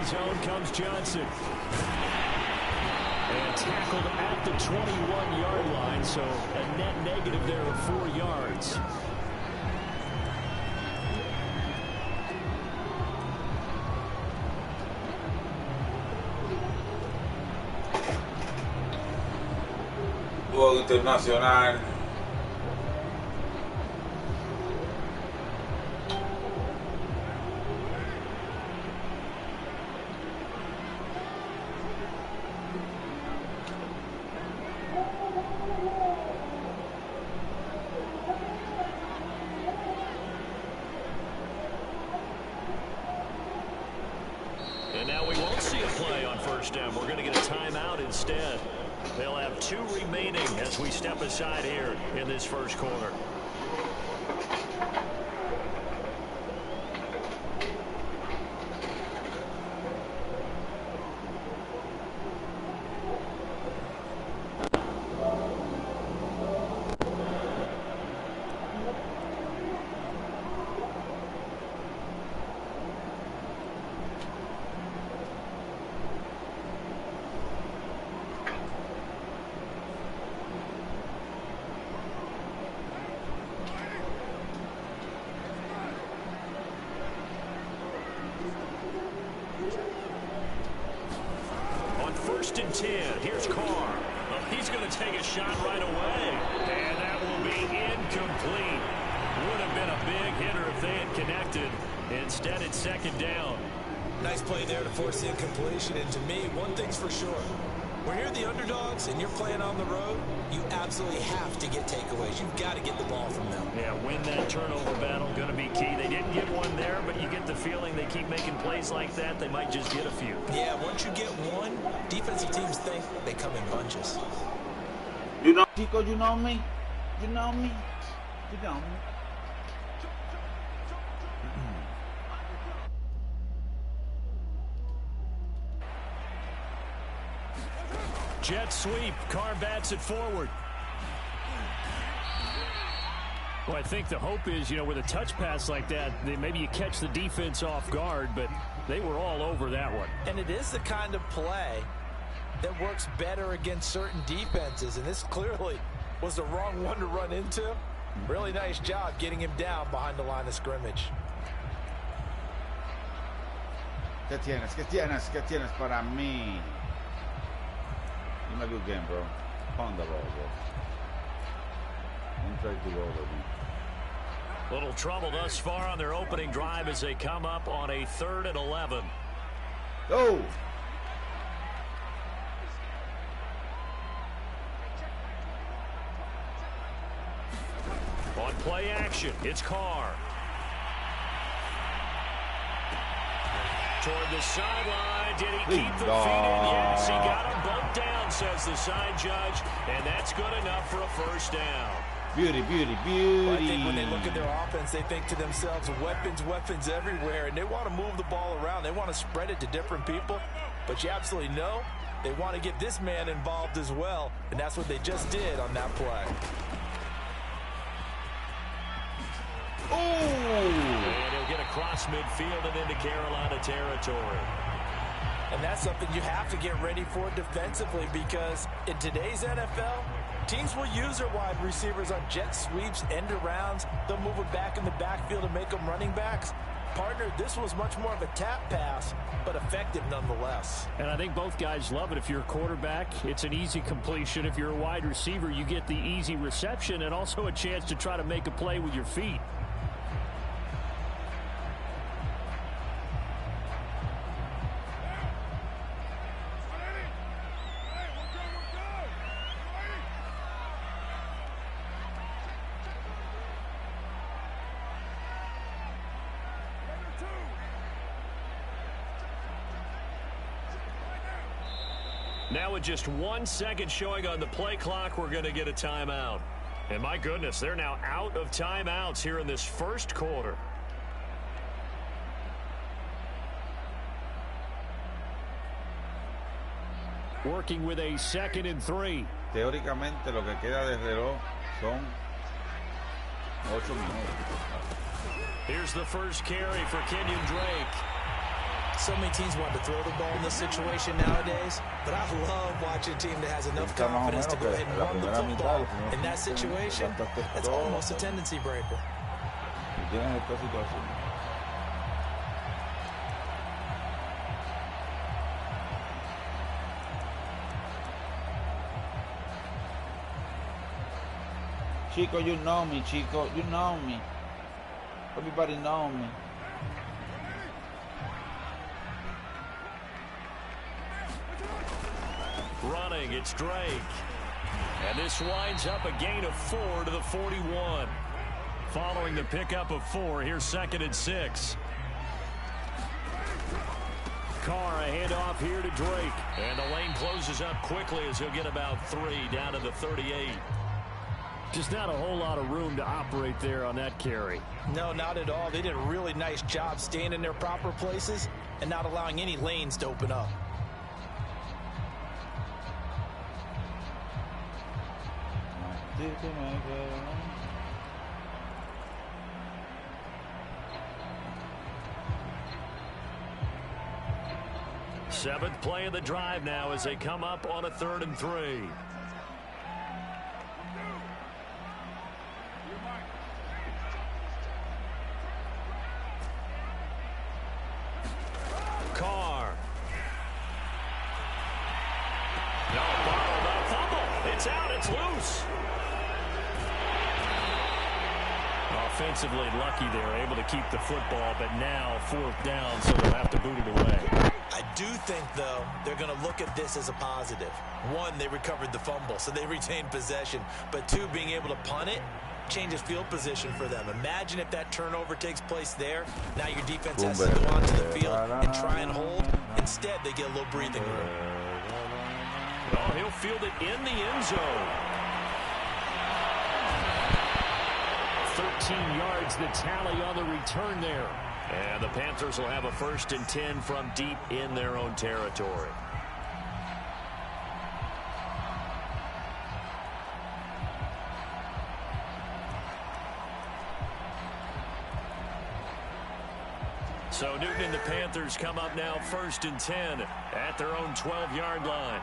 end zone comes Johnson. And tackled at the 21-yard line, so a net negative there of 4 yards. Juego internacional. And now we won't see a play on first down. We're going to get a timeout instead. They'll have 2 remaining as we step aside here in this first quarter. First and 10. Here's Carr. Well, he's going to take a shot right away. And that will be incomplete. Would have been a big hitter if they had connected. Instead, it's second down. Nice play there to force the incompletion. And to me, one thing's for sure. When you're the underdogs and you're playing on the road, you absolutely have to get takeaways. You've got to get the ball from them. Yeah, win that turnover battle, going to be key. They didn't get one there, but you get the feeling they keep making plays like that, they might just get a few. Yeah, once you get one, defensive teams think they come in bunches. You know, Chico, you know me? You know me? You know me? Jet sweep. Carr bats it forward. Well, I think the hope is, with a touch pass like that, maybe you catch the defense off guard, but they were all over that one. And it is the kind of play that works better against certain defenses, and this clearly was the wrong one to run into. Really nice job getting him down behind the line of scrimmage. ¿Qué tienes? ¿Qué tienes? ¿Qué tienes para mí? Give me a good game, bro. Pound the ball, bro. Don't try to go over me. Little trouble thus far on their opening drive as they come up on a 3rd and 11. Go! On play action, it's Carr. Toward the sideline. Did he keep the feet in? Yes, he got them both down, says the side judge, and that's good enough for a first down. Beauty, beauty, beauty. Well, I think when they look at their offense, they think to themselves, weapons, weapons everywhere, and they want to move the ball around. They want to spread it to different people, but you absolutely know they want to get this man involved as well, and that's what they just did on that play. Oh! And he'll get across midfield and into Carolina territory. And that's something you have to get ready for defensively, because in today's NFL, teams will use their wide receivers on jet sweeps, end arounds. They'll move it back in the backfield and make them running backs. Partner, this was much more of a tap pass, but effective nonetheless. And I think both guys love it. If you're a quarterback, it's an easy completion. If you're a wide receiver, you get the easy reception and also a chance to try to make a play with your feet. Now with just 1 second showing on the play clock, we're going to get a timeout. And my goodness, they're now out of timeouts here in this first quarter. Working with a 2nd and 3. Teóricamente lo que queda de reloj son 8 minutos. Here's the first carry for Kenyon Drake. So many teams want to throw the ball in this situation nowadays, but I love watching a team that has enough confidence to go ahead and run the football. In that situation, that's almost a tendency breaker. Chico, you know me, Chico, you know me. Everybody know me. Running, it's Drake. And this winds up a gain of 4 to the 41. Following the pickup of 4, here's 2nd and 6. Carr, a handoff here to Drake. And the lane closes up quickly as he'll get about 3 down to the 38. Just not a whole lot of room to operate there on that carry. No, not at all. They did a really nice job staying in their proper places and not allowing any lanes to open up. Seventh play of the drive now as they come up on a 3rd and 3. Carr. No, bottled up fumble. It's out. It's loose. Offensively lucky they're able to keep the football, but now 4th down, so they'll have to boot it away. I do think, though, they're going to look at this as a positive. 1, they recovered the fumble, so they retained possession. But 2, being able to punt it changes field position for them. Imagine if that turnover takes place there. Now your defense has to go onto the field and try and hold. Instead, they get a little breathing room. Oh, he'll field it in the end zone. 13 yards the tally on the return there. And the Panthers will have a 1st and 10 from deep in their own territory. So Newton and the Panthers come up now 1st and 10 at their own 12-yard line.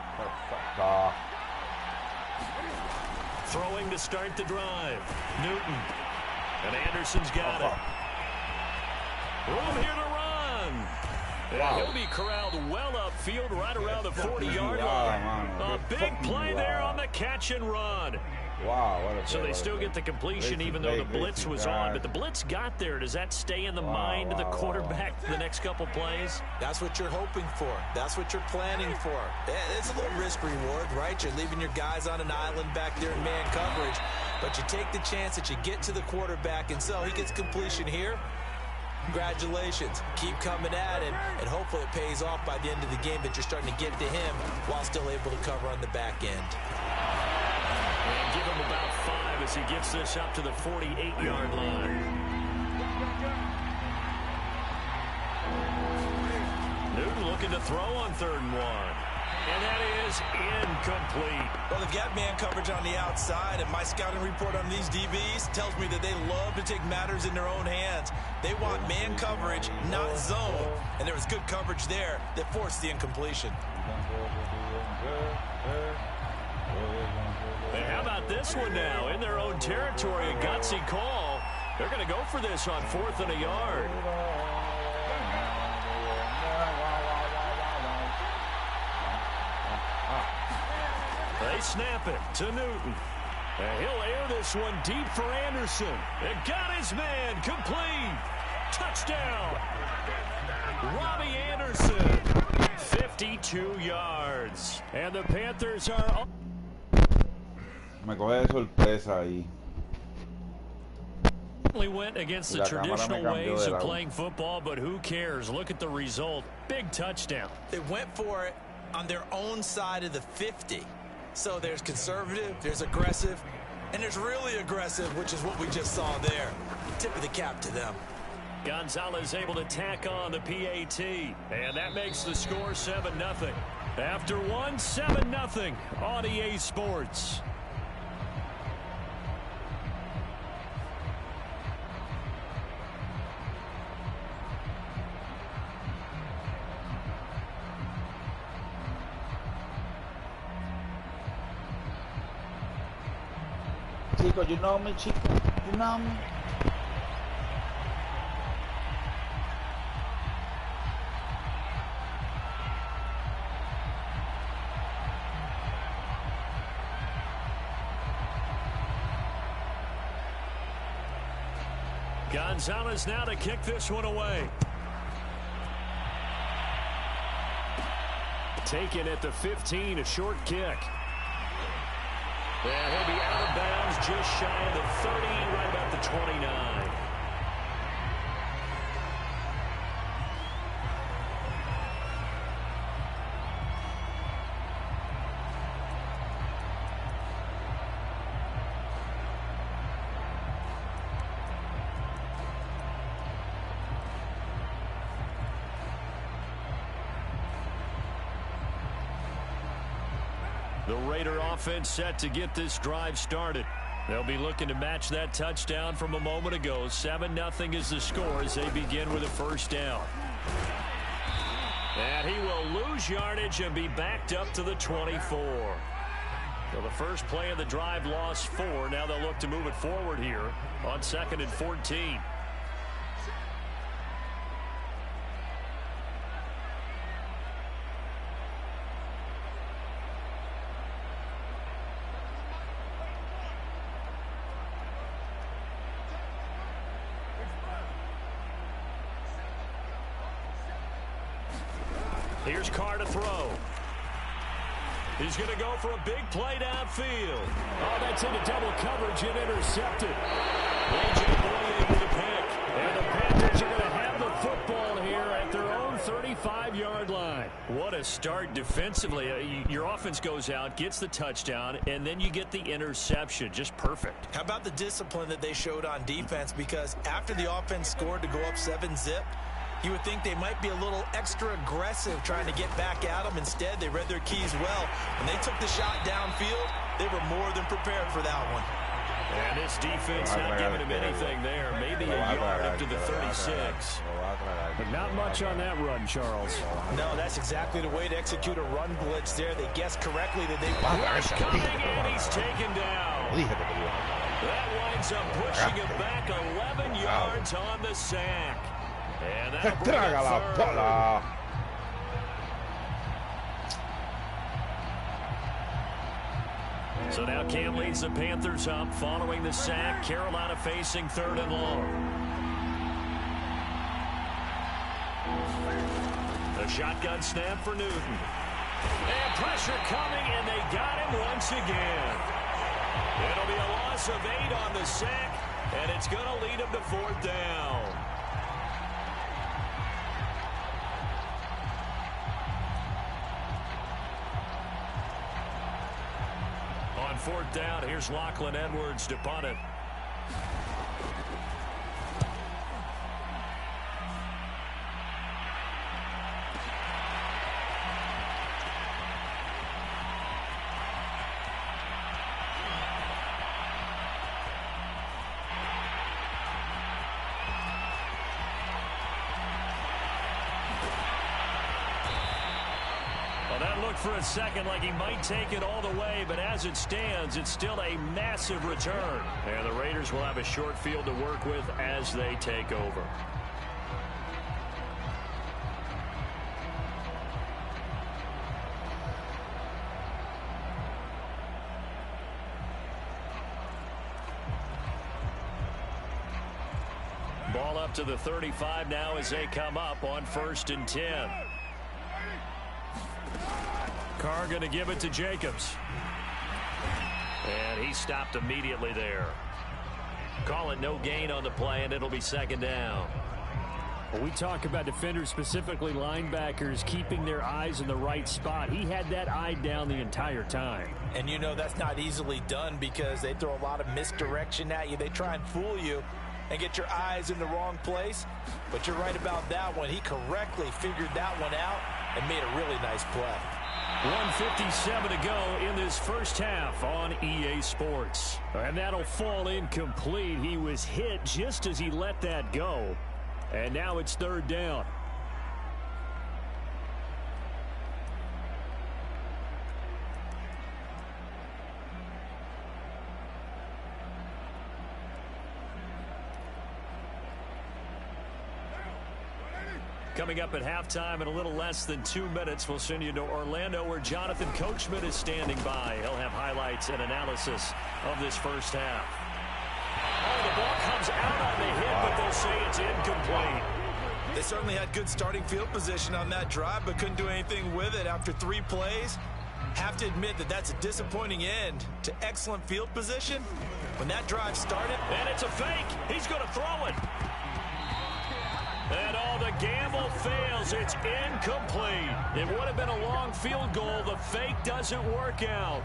Throwing to start the drive. Newton. And Anderson's got it. Room here to run. Wow. He'll be corralled well upfield right around the 40-yard line. A big play there on the catch and run. Wow. So they still get the completion even though the blitz was on. But the blitz got there. Does that stay in the mind of the quarterback the next couple plays? That's what you're hoping for. That's what you're planning for. It's a little risk reward, right? You're leaving your guys on an island back there in man coverage. But you take the chance that you get to the quarterback, and so he gets completion here. Congratulations. Keep coming at it, and hopefully it pays off by the end of the game that you're starting to get to him while still able to cover on the back end. And give him about 5 as he gets this up to the 48-yard line. Newton looking to throw on 3rd and 1. And that is incomplete. Well, they've got man coverage on the outside, and my scouting report on these DBs tells me that they love to take matters in their own hands. They want man coverage, not zone. And there was good coverage there that forced the incompletion. Hey, how about this one now? In their own territory, a gutsy call. They're going to go for this on 4th and a yard. They snap it to Newton. And he'll air this one deep for Anderson. And got his man complete. Touchdown. Robbie Anderson. 52 yards. And the Panthers are... Me coge de sorpresa ahí. We went against the traditional ways of playing football, but who cares? Look at the result. Big touchdown. They went for it on their own side of the 50. So there's conservative, there's aggressive, and there's really aggressive, which is what we just saw there. Tip of the cap to them. Gonzalez able to tack on the PAT, and that makes the score 7-0. After one, 7-0 on EA Sports. Chico, you know me, chico. You know me. Gonzalez now to kick this one away. Taken at the 15, a short kick. And he'll be out of bounds just shy of the 30, right about the 29. The Raider offense set to get this drive started. They'll be looking to match that touchdown from a moment ago. 7-0 is the score as they begin with a first down. And he will lose yardage and be backed up to the 24. So the first play of the drive lost 4. Now they'll look to move it forward here on 2nd and 14. Here's Carr to throw. He's going to go for a big play downfield. Oh, that's into double coverage and intercepted. A.J. Boyd with a pick. And the Panthers are going to have the football here at their own 35-yard line. What a start defensively. Your offense goes out, gets the touchdown, and then you get the interception. Just perfect. How about the discipline that they showed on defense? Because after the offense scored to go up 7-zip, you would think they might be a little extra aggressive trying to get back at them. Instead, they read their keys well. When they took the shot downfield, they were more than prepared for that one. And this defense not giving him anything there. Maybe a yard up to the 36. But not much on that run, Charles. No, that's exactly the way to execute a run blitz there. They guessed correctly that they Blitz coming, and he's taken down. That winds up pushing him back 11 yards on the sack. And that'll bring up third. So now Cam leads the Panthers up following the sack. Carolina facing 3rd and long. The shotgun snap for Newton. And pressure coming, and they got him once again. It'll be a loss of 8 on the sack, and it's going to lead him to 4th down. On 4th down, here's Lachlan Edwards to punt it. That looked for a second like he might take it all the way, but as it stands, it's still a massive return. And the Raiders will have a short field to work with as they take over. Ball up to the 35 now as they come up on 1st and 10. Carr going to give it to Jacobs. And he stopped immediately there. Call it no gain on the play, and it'll be 2nd down. Well, we talk about defenders, specifically linebackers, keeping their eyes in the right spot. He had that eye down the entire time. And you know that's not easily done because they throw a lot of misdirection at you. They try and fool you and get your eyes in the wrong place. But you're right about that one. He correctly figured that one out and made a really nice play. 1:57 to go in this first half on EA Sports. And that'll fall incomplete. He was hit just as he let that go. And now it's 3rd down. coming up at halftime in a little less than 2 minutes. We'll send you to Orlando, where Jonathan Coachman is standing by. He'll have highlights and analysis of this first half. Oh, the ball comes out on the hit, but they'll say it's incomplete. They certainly had good starting field position on that drive, but couldn't do anything with it after 3 plays. Have to admit that that's a disappointing end to excellent field position when that drive started. And it's a fake. He's going to throw it. And all the gamble fails. It's incomplete. It would have been a long field goal. The fake doesn't work out.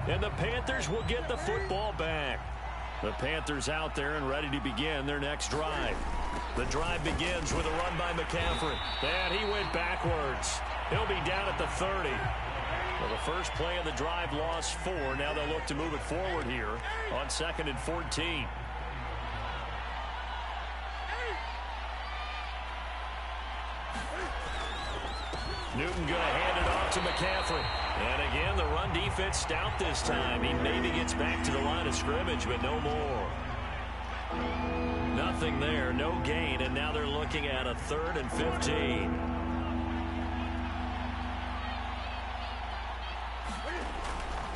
And the Panthers will get the football back. The Panthers out there and ready to begin their next drive. The drive begins with a run by McCaffrey. And he went backwards. He'll be down at the 30. Well, the first play of the drive lost 4. Now they'll look to move it forward here on 2nd and 14. Newton going to hand it off to McCaffrey. And again, the run defense stout this time. He maybe gets back to the line of scrimmage, but no more. Nothing there, no gain, and now they're looking at a 3rd and 15.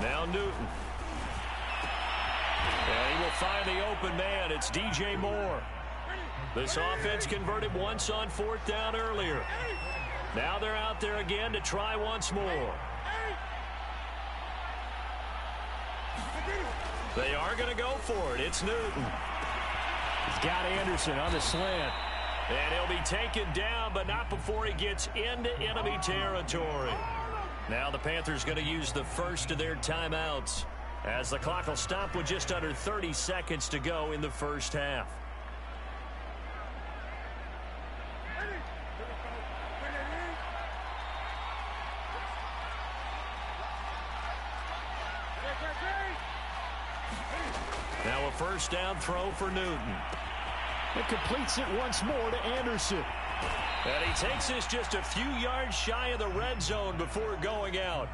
Now Newton. And he will find the open man. It's DJ Moore. This offense converted once on 4th down earlier. Now they're out there again to try once more. They are going to go for it. It's Newton. He's got Anderson on the slant. And he'll be taken down, but not before he gets into enemy territory. Now the Panthers going to use the first of their timeouts, as the clock will stop with just under 30 seconds to go in the first half. Now a first down throw for Newton. It completes it once more to Anderson. And he takes this just a few yards shy of the red zone before going out.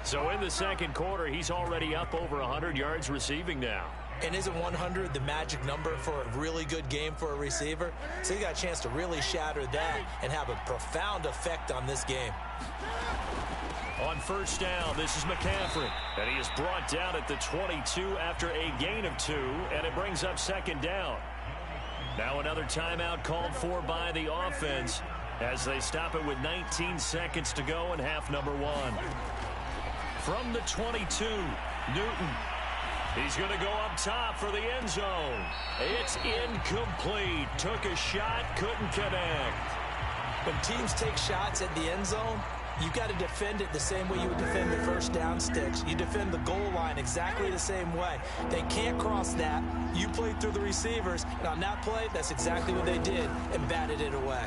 So in the second quarter, he's already up over 100 yards receiving now. And isn't 100 the magic number for a really good game for a receiver? So you got a chance to really shatter that and have a profound effect on this game. On first down, this is McCaffrey. And he is brought down at the 22 after a gain of 2, and it brings up 2nd down. Now another timeout called for by the offense as they stop it with 19 seconds to go in half number 1. From the 22, Newton. He's going to go up top for the end zone. It's incomplete. Took a shot, couldn't connect. When teams take shots at the end zone, you've got to defend it the same way you would defend the first down sticks. You defend the goal line exactly the same way. They can't cross that. You played through the receivers, and on that play, that's exactly what they did, and batted it away.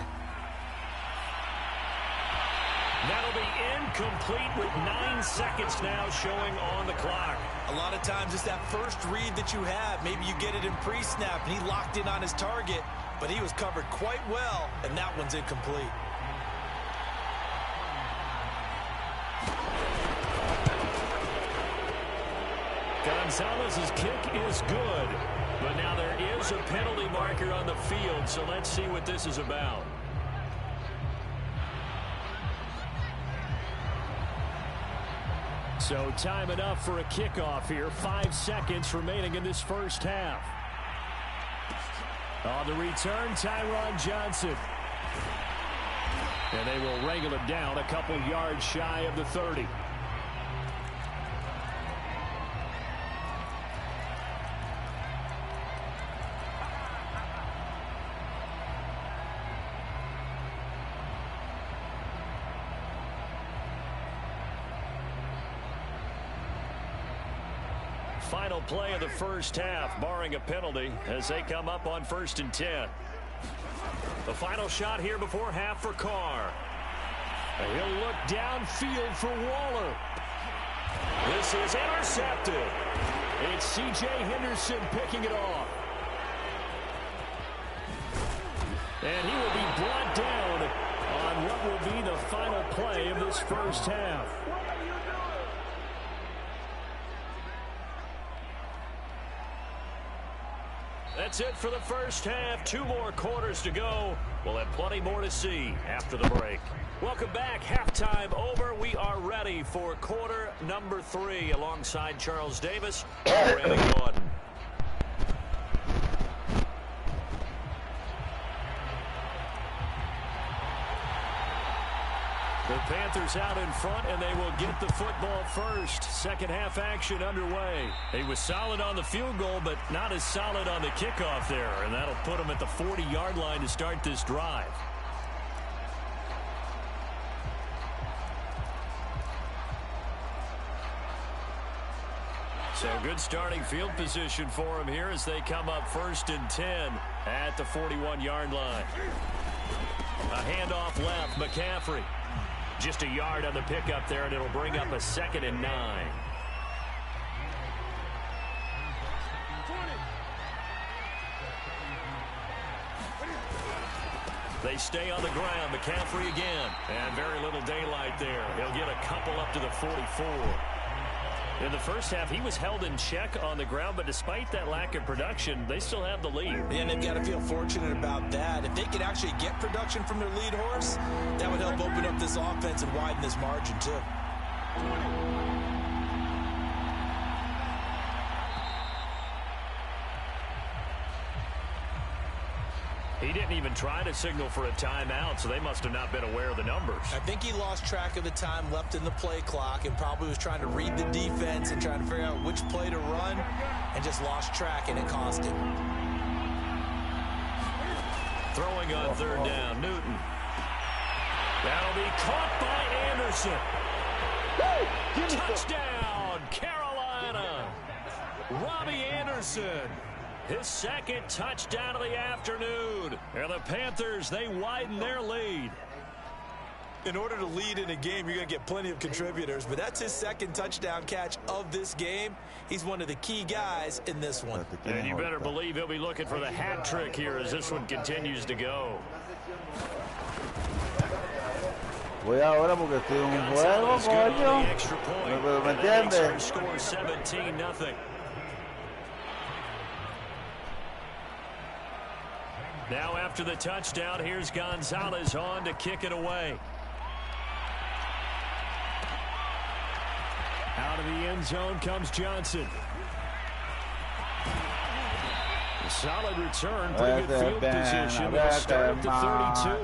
That'll be incomplete with 9 seconds now showing on the clock. A lot of times it's that first read that you have. Maybe you get it in pre-snap, and he locked in on his target, but he was covered quite well, and that one's incomplete. Gonzalez's kick is good, but now there is a penalty marker on the field, so let's see what this is about. So time enough for a kickoff here. 5 seconds remaining in this first half. On the return, Tyron Johnson. And they will wrangle it down a couple yards shy of the 30. Final play of the first half, barring a penalty, as they come up on 1st and 10. The final shot here before half for Carr. And he'll look downfield for Waller. This is intercepted. It's C.J. Henderson picking it off. And he will be brought down on what will be the final play of this first half. That's it for the first half. 2 more quarters to go. We'll have plenty more to see after the break. Welcome back. Halftime over. We are ready for quarter number 3 alongside Charles Davis and Randy Gordon. The Panthers out in front, and they will get the football first. Second half action underway. He was solid on the field goal, but not as solid on the kickoff there, and that'll put him at the 40-yard line to start this drive. So good starting field position for him here as they come up 1st and 10 at the 41-yard line. A handoff left, McCaffrey. Just a yard on the pickup there, and it'll bring up a 2nd and 9. They stay on the ground. McCaffrey again. And very little daylight there. He'll get a couple up to the 44. In the first half, he was held in check on the ground, but despite that lack of production, they still have the lead. And they've got to feel fortunate about that. If they could actually get production from their lead horse, that would help open up this offense and widen this margin, too. He didn't even try to signal for a timeout, so they must have not been aware of the numbers. I think he lost track of the time left in the play clock and probably was trying to read the defense and trying to figure out which play to run and just lost track, and it cost him. Throwing on 3rd down, Newton. That'll be caught by Anderson. Touchdown, Carolina. Robbie Anderson. His 2nd touchdown of the afternoon. And the Panthers, they widen their lead. In order to lead in a game, you're going to get plenty of contributors, but that's his 2nd touchdown catch of this game. He's one of the key guys in this one. And you better believe he'll be looking for the hat trick here as this one continues to go. Voy ahora porque estoy en un juego, coño. ¿Me entiendes? Score 17-0. Now after the touchdown, here's Gonzalez on to kick it away. Out of the end zone comes Johnson. A solid return, pretty good field position. They'll start at the 32.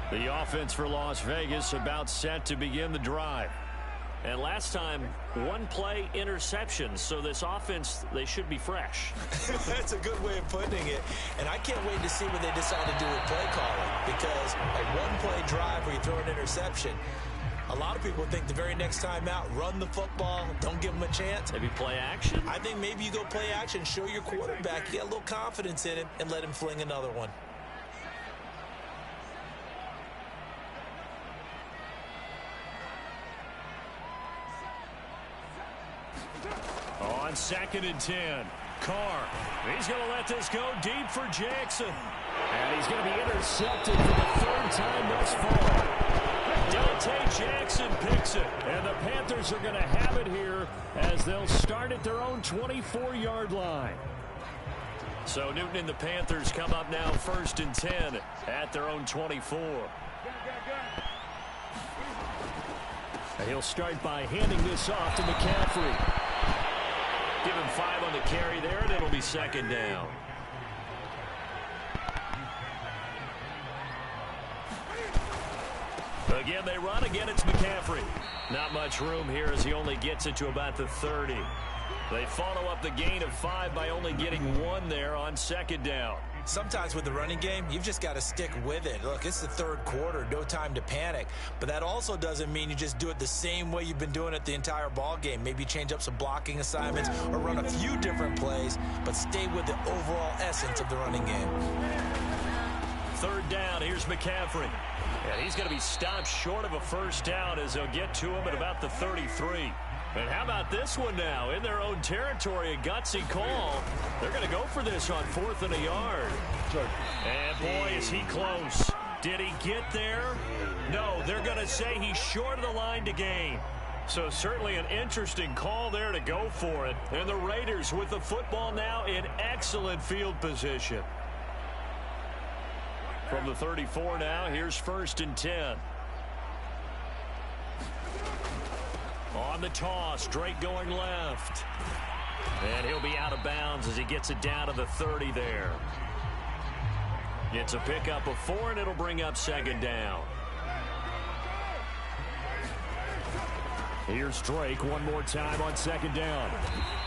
The offense for Las Vegas about set to begin the drive. And last time, 1 play interception. So this offense, they should be fresh. That's a good way of putting it. And I can't wait to see what they decide to do with play calling. Because a 1-play drive where you throw an interception, a lot of people think the very next time out, run the football, don't give them a chance. Maybe play action? I think maybe you go play action, show your quarterback, you got a little confidence in him, and let him fling another one. On 2nd and 10, Carr. He's going to let this go deep for Jackson. And he's going to be intercepted for the 3rd time thus far. Dante Jackson picks it. And the Panthers are going to have it here as they'll start at their own 24-yard line. So Newton and the Panthers come up now 1st and 10 at their own 24. And he'll start by handing this off to McCaffrey. Give him 5 on the carry there, and it'll be 2nd down. Again, they run. Again, it's McCaffrey. Not much room here as he only gets it to about the 30. They follow up the gain of 5 by only getting 1 there on 2nd down. Sometimes with the running game, you've just got to stick with it. Look, it's the 3rd quarter, no time to panic. But that also doesn't mean you just do it the same way you've been doing it the entire ball game. Maybe change up some blocking assignments or run a few different plays, but stay with the overall essence of the running game. third down. Here's McCaffrey. And he's going to be stopped short of a first down as they'll get to him at about the 33. And how about this one now? In their own territory, a gutsy call. They're going to go for this on 4th and a yard. And boy, is he close. Did he get there? No, they're going to say he's short of the line to gain. So certainly an interesting call there to go for it. And the Raiders with the football now in excellent field position. From the 34 now, here's 1st and 10. On the toss, Drake going left. And he'll be out of bounds as he gets it down to the 30 there. It's a pickup of 4, and it'll bring up 2nd down. Here's Drake one more time on 2nd down.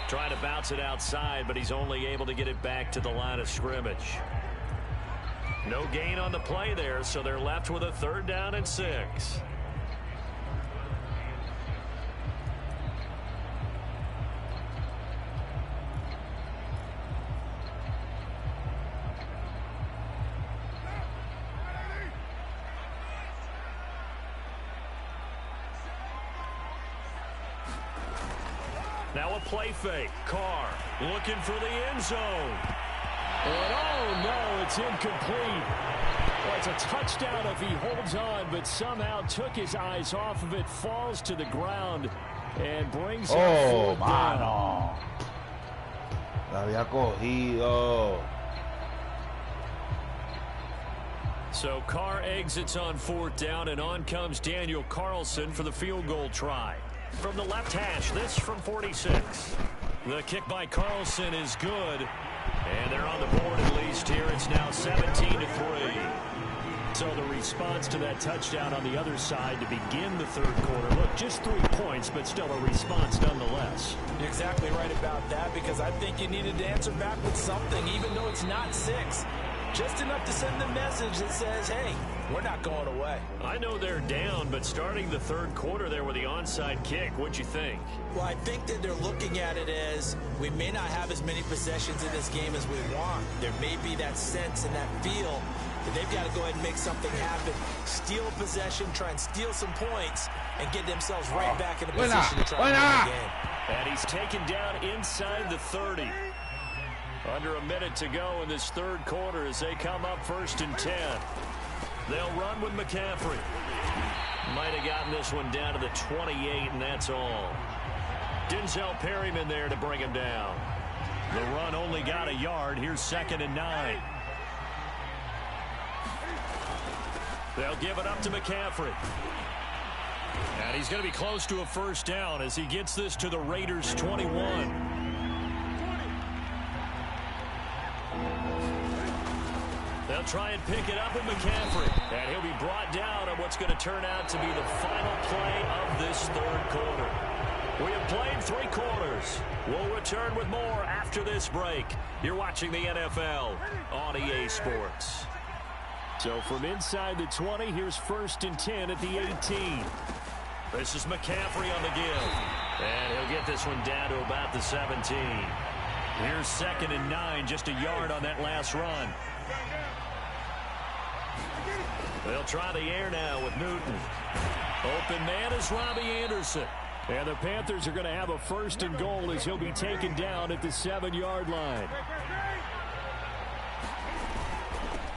Trying to bounce it outside, but he's only able to get it back to the line of scrimmage. No gain on the play there, so they're left with a 3rd down and 6. Now a play fake. Carr looking for the end zone. And oh no, it's incomplete. Well, it's a touchdown if he holds on, but somehow took his eyes off of it, falls to the ground, and brings up 4th down. La había cogido. So Carr exits on 4th down, and on comes Daniel Carlson for the field goal try. From the left hash, this from 46. The kick by Carlson is good. And they're on the board at least here. It's now 17-3. So the response to that touchdown on the other side to begin the 3rd quarter. Look, just 3 points, but still a response nonetheless. You're exactly right about that, because I think you needed to answer back with something, even though it's not 6. Just enough to send the message that says, hey, we're not going away. I know they're down, but starting the 3rd quarter there with the onside kick, what'd you think? Well, I think that they're looking at it as we may not have as many possessions in this game as we want. There may be that sense and that feel that they've got to go ahead and make something happen. Steal a possession, try and steal some points, and get themselves right back in a position to try and win the game. And he's taken down inside the 30. Under a minute to go in this 3rd quarter as they come up 1st and 10. They'll run with McCaffrey. Might have gotten this one down to the 28, and that's all. Denzel Perryman there to bring him down. The run only got a yard. Here's 2nd and 9. They'll give it up to McCaffrey. And he's going to be close to a 1st down as he gets this to the Raiders' 21. They'll try and pick it up with McCaffrey. And he'll be brought down on what's going to turn out to be the final play of this 3rd quarter. We have played 3 quarters. We'll return with more after this break. You're watching the NFL on EA Sports. So from inside the 20, here's 1st and 10 at the 18. This is McCaffrey on the give. And he'll get this one down to about the 17. Here's 2nd and 9, just a yard on that last run. They'll try the air now with Newton. Open man is Robbie Anderson. And the Panthers are going to have a 1st and goal as he'll be taken down at the 7-yard line.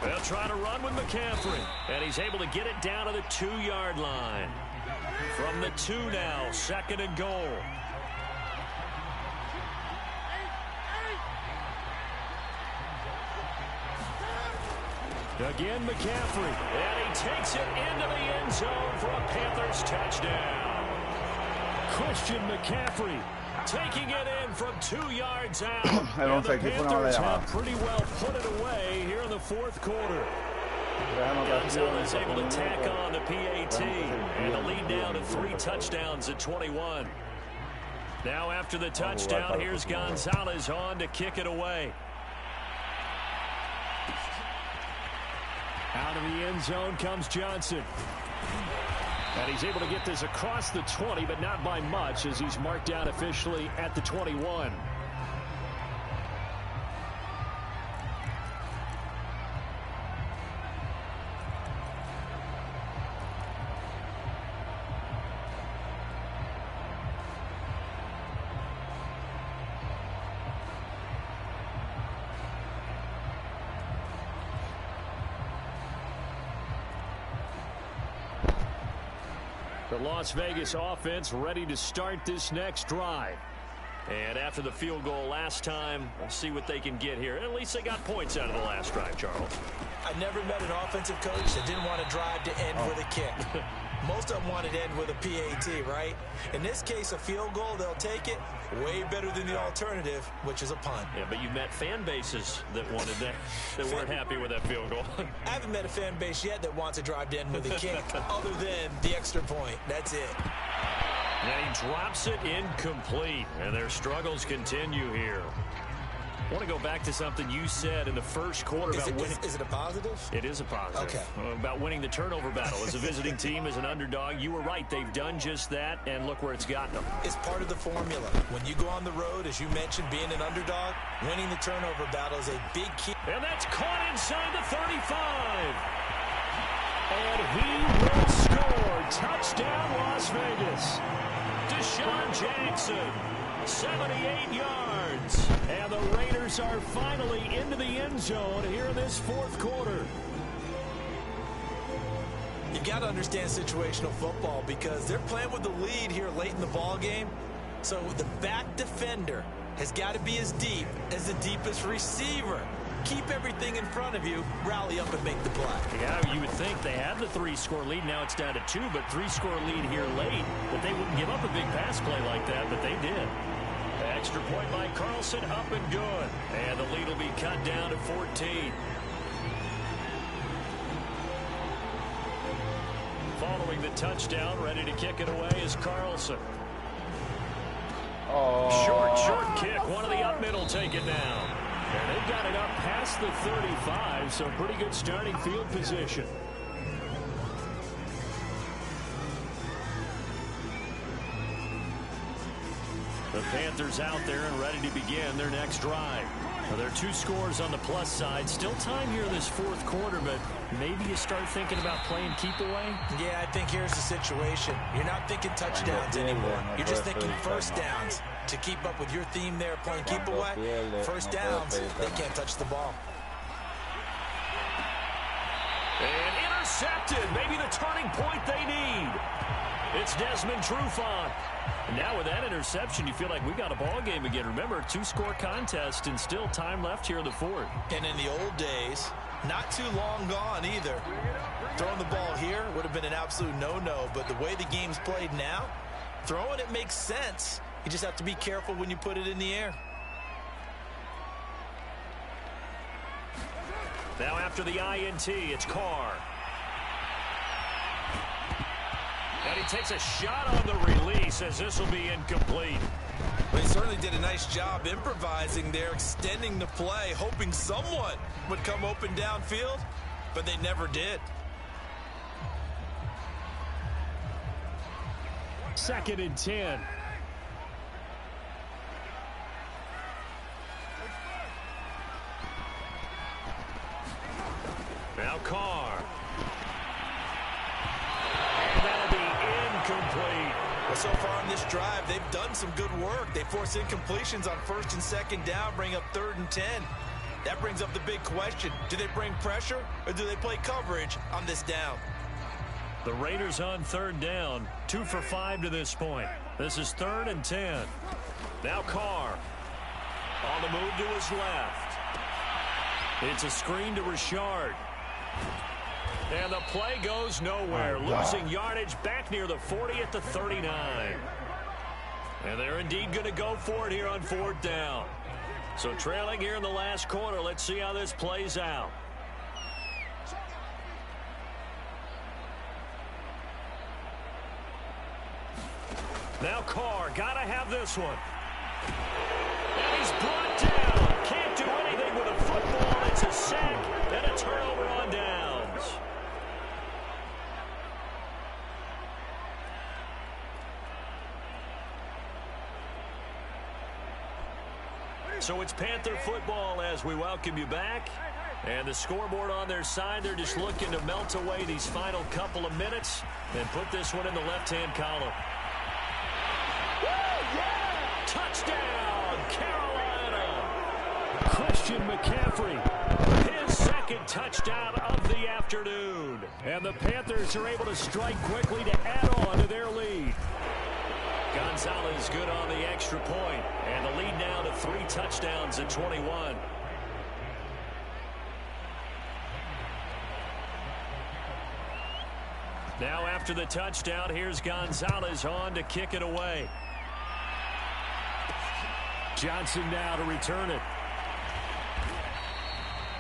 They'll try to run with McCaffrey. And he's able to get it down to the 2-yard line. From the 2 now, 2nd and goal. Again, McCaffrey. And he takes it into the end zone for a Panthers touchdown. Christian McCaffrey taking it in from 2 yards out. And the Panthers have pretty well put it away here in the 4th quarter. Gonzalez able to tack on the PAT. And the lead down to 3 touchdowns at 21. Now after the touchdown, here's Gonzalez on to kick it away. Out of the end zone comes Johnson. And he's able to get this across the 20, but not by much as he's marked down officially at the 21. The Las Vegas offense ready to start this next drive. And after the field goal last time, we'll see what they can get here. At least they got points out of the last drive, Charles. I never met an offensive coach that didn't want to drive to end with a kick. Most of them wanted to end with a PAT, right? In this case, a field goal, they'll take it. Way better than the alternative, which is a punt. Yeah, but you've met fan bases that wanted that, that weren't happy with that field goal. I haven't met a fan base yet that wants to drive to end with a kick, other than the extra point. That's it. And he drops it incomplete, and their struggles continue here. I want to go back to something you said in the first quarter about winning. Is it a positive? It is a positive. Okay. About winning the turnover battle. As a visiting team, as an underdog, you were right. They've done just that, and look where it's gotten them. It's part of the formula. When you go on the road, as you mentioned, being an underdog, winning the turnover battle is a big key. And that's caught inside the 35. And he will score. Touchdown, Las Vegas. Deshaun Jackson, 78 yards. And the Raiders are finally into the end zone here in this fourth quarter. You've got to understand situational football because they're playing with the lead here late in the ball game. So the back defender has got to be as deep as the deepest receiver. Keep everything in front of you, rally up and make the play. Yeah, you would think they had the 3-score lead. Now it's down to 2, but 3-score lead here late. But they wouldn't give up a big pass play like that, but they did. Extra point by Carlson, up and good. And the lead will be cut down to 14. Following the touchdown, ready to kick it away is Carlson. Short kick. One of the up middle take it down. And they got it up past the 35, so pretty good starting field position. The Panthers out there and ready to begin their next drive. Well, there are 2 scores on the plus side. Still time here in this fourth quarter, but maybe you start thinking about playing keep away? Yeah, I think here's the situation. You're not thinking touchdowns anymore. You're just thinking first downs. To keep up with your theme there, playing keep away, first downs, they can't touch the ball. And intercepted. Maybe the turning point they need. It's Desmond Trufant. And now with that interception, you feel like we got a ball game again. Remember, 2-score contest and still time left here in the fourth. And in the old days, not too long gone either. Throwing the ball here would have been an absolute no-no, but the way the game's played now, throwing it makes sense. You just have to be careful when you put it in the air. Now after the INT, it's Carr. And he takes a shot on the release as this will be incomplete. Well, he certainly did a nice job improvising there, extending the play, hoping someone would come open downfield, but they never did. 2nd and 10. Now Carr. And that'll be incomplete. Well, so far on this drive, they've done some good work. They force incompletions on 1st and 2nd down, bring up 3rd and 10. That brings up the big question. Do they bring pressure or do they play coverage on this down? The Raiders on 3rd down, 2 for 5 to this point. This is 3rd and 10. Now Carr on the move to his left. It's a screen to Richard. And the play goes nowhere. Losing yardage back near the 40 at the 39. And they're indeed going to go for it here on 4th down. So trailing here in the last quarter. Let's see how this plays out. Now Carr, got to have this one. And he's brought down. Can't do anything with a football. It's a sack and a turnover on downs. So it's Panther football as we welcome you back. And the scoreboard on their side, they're just looking to melt away these final couple of minutes and put this one in the left-hand column. Touchdown, Carolina. Christian McCaffrey. His 2nd touchdown of the afternoon. And the Panthers are able to strike quickly to add on to their is good on the extra point. And the lead now to 3 touchdowns at 21. Now after the touchdown, here's Gonzalez on to kick it away. Johnson now to return it.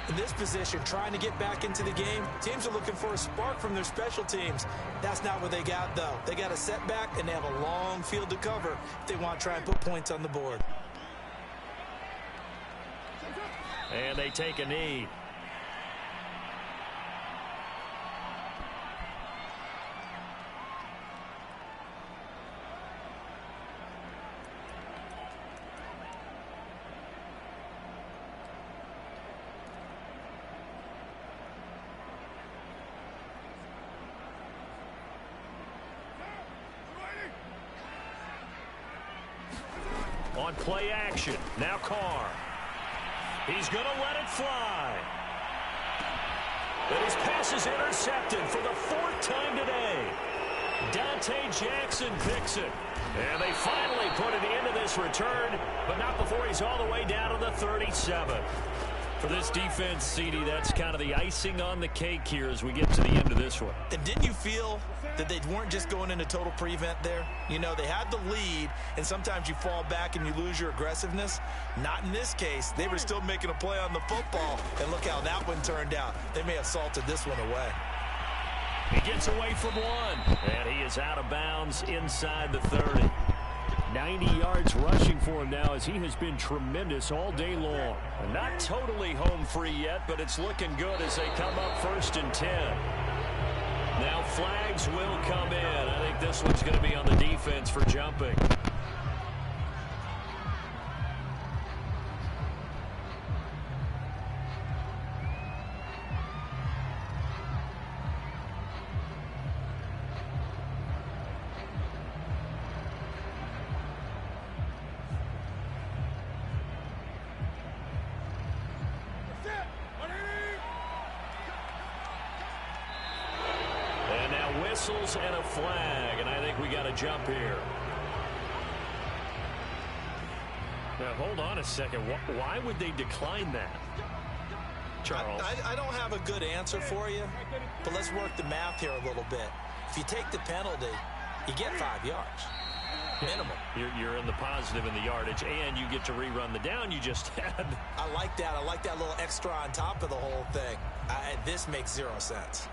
In this position, trying to get back into the game, teams are looking for a spark from their special teams. That's not what they got, though. They got a setback, and they have a long field to cover if they want to try and put points on the board. And they take a knee. On play action, now Carr. He's going to let it fly. But his pass is intercepted for the 4th time today. Dante Jackson picks it. And they finally put an end to this return, but not before he's all the way down to the 37. For this defense, CD, that's kind of the icing on the cake here as we get to the end of this one. And didn't you feel that they weren't just going into total prevent there? You know, they had the lead, and sometimes you fall back and you lose your aggressiveness. Not in this case. They were still making a play on the football, and look how that one turned out. They may have salted this one away. He gets away from one, and he is out of bounds inside the 30. 90 yards rushing for him now as he has been tremendous all day long. And not totally home free yet, but it's looking good as they come up 1st and 10. Now flags will come in. I think this one's going to be on the defense for jumping. Whistles and a flag, and I think we got a jump here. Now, hold on a second. Why would they decline that? Charles? I don't have a good answer for you, but let's work the math here a little bit. If you take the penalty, you get 5 yards. Minimum. You're in the positive in the yardage, and you get to rerun the down you just had. I like that. I like that little extra on top of the whole thing. This makes 0 sense.